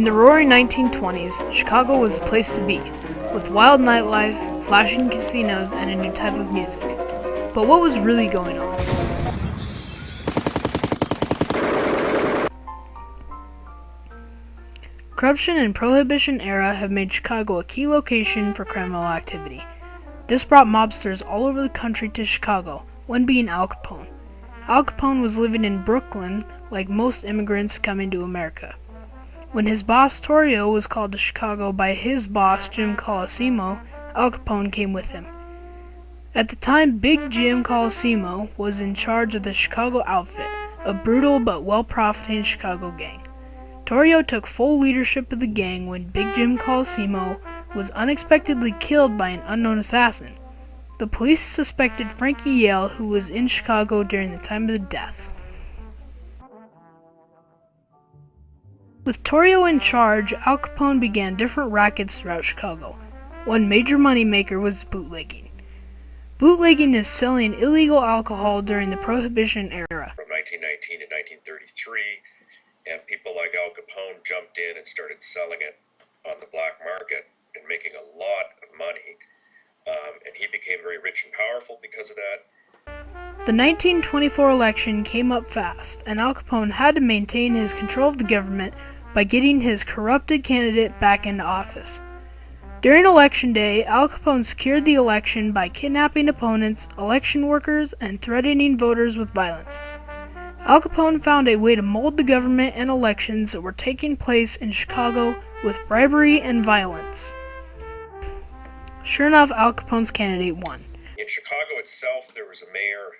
the roaring 1920s, Chicago was the place to be, with wild nightlife, flashing casinos, and a new type of music. But what was really going on? Corruption and Prohibition era have made Chicago a key location for criminal activity. This brought mobsters all over the country to Chicago, one being Al Capone. Al Capone was living in Brooklyn like most immigrants coming to America. When his boss Torrio was called to Chicago by his boss Jim Colosimo, Al Capone came with him. At the time, Big Jim Colosimo was in charge of the Chicago Outfit, a brutal but well-profiting Chicago gang. Torrio took full leadership of the gang when Big Jim Colosimo was unexpectedly killed by an unknown assassin. The police suspected Frankie Yale, who was in Chicago during the time of the death. With Torrio in charge, Al Capone began different rackets throughout Chicago. One major moneymaker was bootlegging. Bootlegging is selling illegal alcohol during the Prohibition era. From 1919 to 1933, and people like Al Capone jumped in and started selling it on the black market and making a lot of money. And he became very rich and powerful because of that. The 1924 election came up fast, and Al Capone had to maintain his control of the government by getting his corrupted candidate back into office. During Election Day, Al Capone secured the election by kidnapping opponents, election workers, and threatening voters with violence. Al Capone found a way to mold the government and elections that were taking place in Chicago with bribery and violence. Sure enough, Al Capone's candidate won. In Chicago itself, there was a mayor,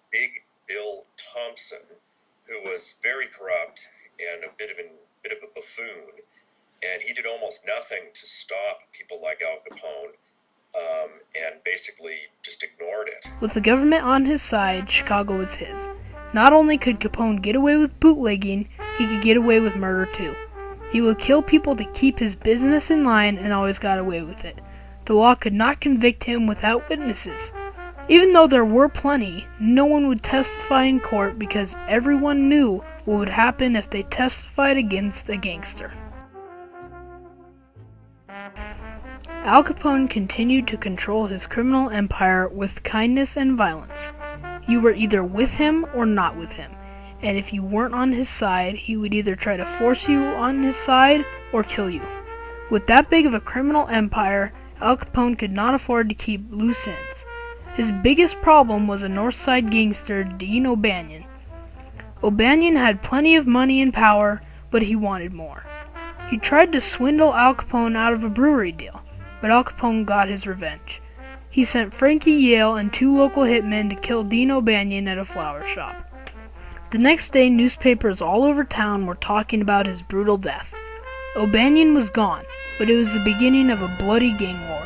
Big Bill Thompson, who was very corrupt and a bit of a buffoon, and he did almost nothing to stop people like Al Capone, and basically just ignored it. With the government on his side, Chicago was his. Not only could Capone get away with bootlegging, he could get away with murder too. He would kill people to keep his business in line and always got away with it. The law could not convict him without witnesses. Even though there were plenty, no one would testify in court because everyone knew what would happen if they testified against a gangster. Al Capone continued to control his criminal empire with kindness and violence. You were either with him or not with him, and if you weren't on his side, he would either try to force you on his side or kill you. With that big of a criminal empire, Al Capone could not afford to keep loose ends. His biggest problem was a North Side gangster, Dean O'Banion. O'Banion had plenty of money and power, but he wanted more. He tried to swindle Al Capone out of a brewery deal, but Al Capone got his revenge. He sent Frankie Yale and 2 local hitmen to kill Dean O'Banion at a flower shop. The next day, newspapers all over town were talking about his brutal death. O'Banion was gone, but it was the beginning of a bloody gang war.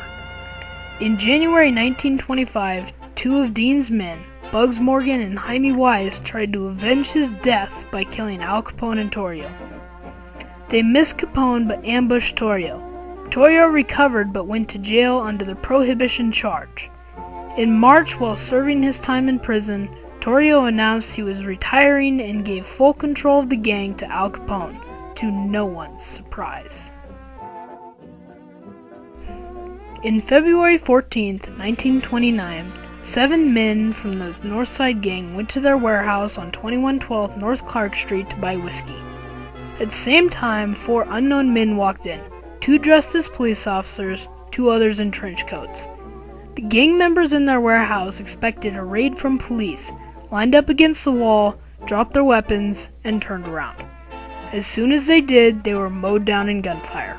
In January 1925, 2 of Dean's men, Bugs Morgan and Jaime Wise, tried to avenge his death by killing Al Capone and Torrio. They missed Capone but ambushed Torrio. Torrio recovered but went to jail under the Prohibition charge. In March, while serving his time in prison, Torrio announced he was retiring and gave full control of the gang to Al Capone, to no one's surprise. In February 14th, 1929, 7 men from the North Side gang went to their warehouse on 2112 North Clark Street to buy whiskey. At the same time, 4 unknown men walked in, 2 dressed as police officers, 2 others in trench coats. The gang members in their warehouse expected a raid from police, lined up against the wall, dropped their weapons, and turned around. As soon as they did, they were mowed down in gunfire.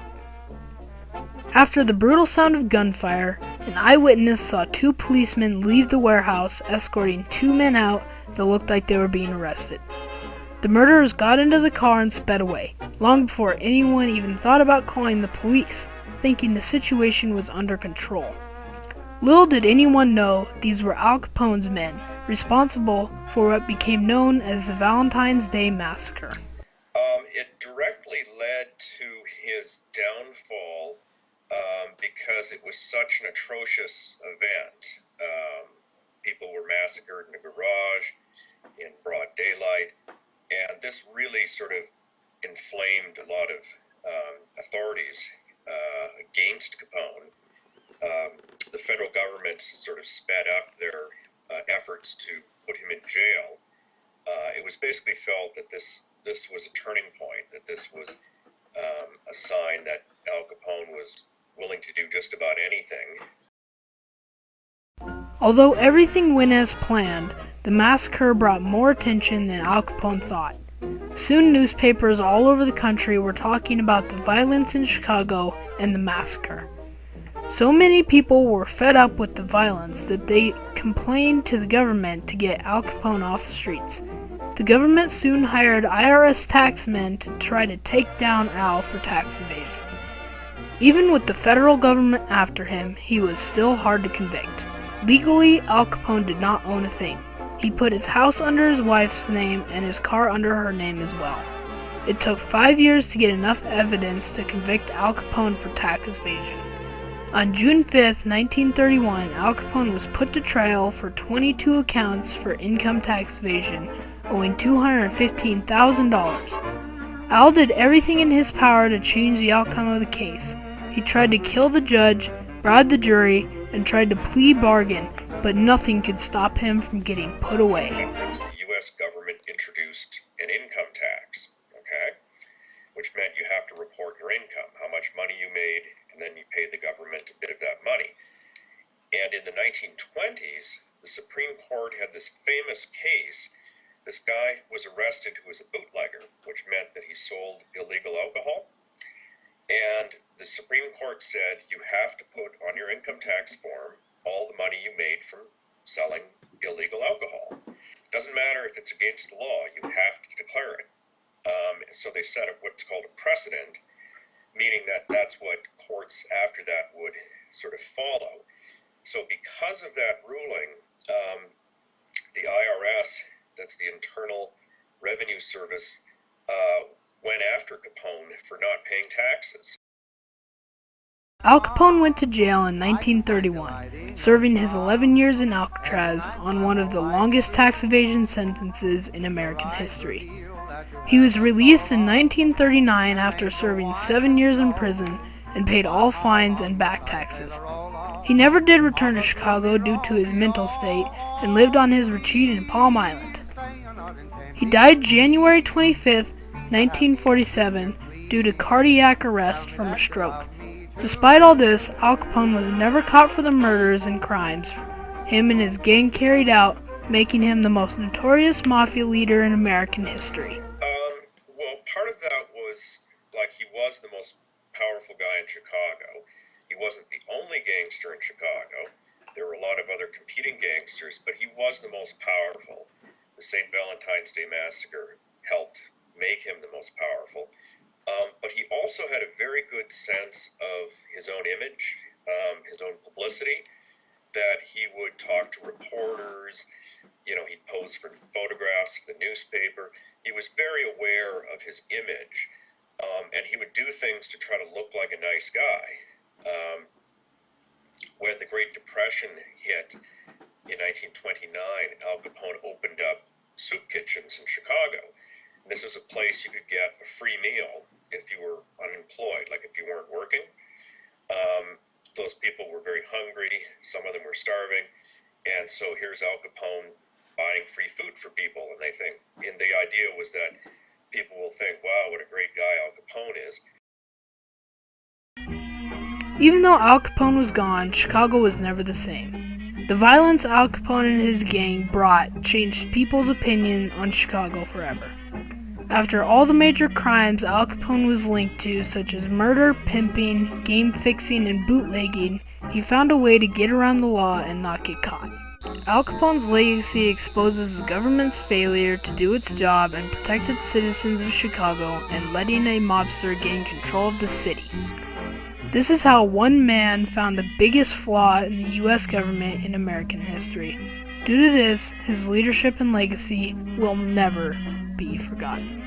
After the brutal sound of gunfire, an eyewitness saw 2 policemen leave the warehouse escorting 2 men out that looked like they were being arrested. The murderers got into the car and sped away, long before anyone even thought about calling the police, thinking the situation was under control. Little did anyone know these were Al Capone's men, responsible for what became known as the Valentine's Day Massacre. It directly led to his downfall because it was such an atrocious event. People were massacred in a garage in broad daylight, and this really sort of inflamed a lot of authorities against Capone, the federal government sort of sped up their efforts to put him in jail. It was basically felt that this was a turning point, that this was a sign that Al Capone was willing to do just about anything. Although everything went as planned, the massacre brought more attention than Al Capone thought. Soon newspapers all over the country were talking about the violence in Chicago and the massacre. So many people were fed up with the violence that they complained to the government to get Al Capone off the streets. The government soon hired IRS taxmen to try to take down Al for tax evasion. Even with the federal government after him, he was still hard to convict. Legally, Al Capone did not own a thing. He put his house under his wife's name and his car under her name as well. It took 5 years to get enough evidence to convict Al Capone for tax evasion. On June 5, 1931, Al Capone was put to trial for 22 accounts for income tax evasion, owing $215,000. Al did everything in his power to change the outcome of the case. He tried to kill the judge, bribed the jury, and tried to plea bargain, but nothing could stop him from getting put away. The U.S. government introduced an income tax, which meant you have to report your income, how much money you made, and then you paid the government a bit of that money. And in the 1920s, the Supreme Court had this famous case. This guy was arrested who was a bootlegger, which meant that he sold illegal alcohol. And the Supreme Court said you have to put on your income tax form all the money you made from selling illegal alcohol. It doesn't matter if it's against the law, you have to declare it. So they set up what's called a precedent, meaning that that's what courts after that would sort of follow. So because of that ruling, the IRS, that's the Internal Revenue Service, went after Capone for not paying taxes. Al Capone went to jail in 1931, serving his 11 years in Alcatraz on one of the longest tax evasion sentences in American history. He was released in 1939 after serving 7 years in prison and paid all fines and back taxes. He never did return to Chicago due to his mental state and lived on his retreat in Palm Island. He died January 25, 1947, due to cardiac arrest from a stroke. Despite all this, Al Capone was never caught for the murders and crimes him and his gang carried out, making him the most notorious mafia leader in American history. Well, part of that was, he was the most powerful guy in Chicago. He wasn't the only gangster in Chicago. There were a lot of other competing gangsters, but he was the most powerful. The St. Valentine's Day Massacre helped make him the most powerful. But he also had a very good sense of his own image, his own publicity, that he would talk to reporters, he'd pose for photographs for the newspaper. He was very aware of his image, and he would do things to try to look like a nice guy. When the Great Depression hit in 1929, Al Capone opened up soup kitchens in Chicago. This is a place you could get a free meal if you were unemployed, like if you weren't working. Those people were very hungry. Some of them were starving. And so here's Al Capone buying free food for people. And the idea was that people will think, wow, what a great guy Al Capone is. Even though Al Capone was gone, Chicago was never the same. The violence Al Capone and his gang brought changed people's opinion on Chicago forever. After all the major crimes Al Capone was linked to, such as murder, pimping, game fixing, and bootlegging, he found a way to get around the law and not get caught. Al Capone's legacy exposes the government's failure to do its job and protect its citizens of Chicago and letting a mobster gain control of the city. This is how one man found the biggest flaw in the U.S. government in American history. Due to this, his leadership and legacy will never be forgotten.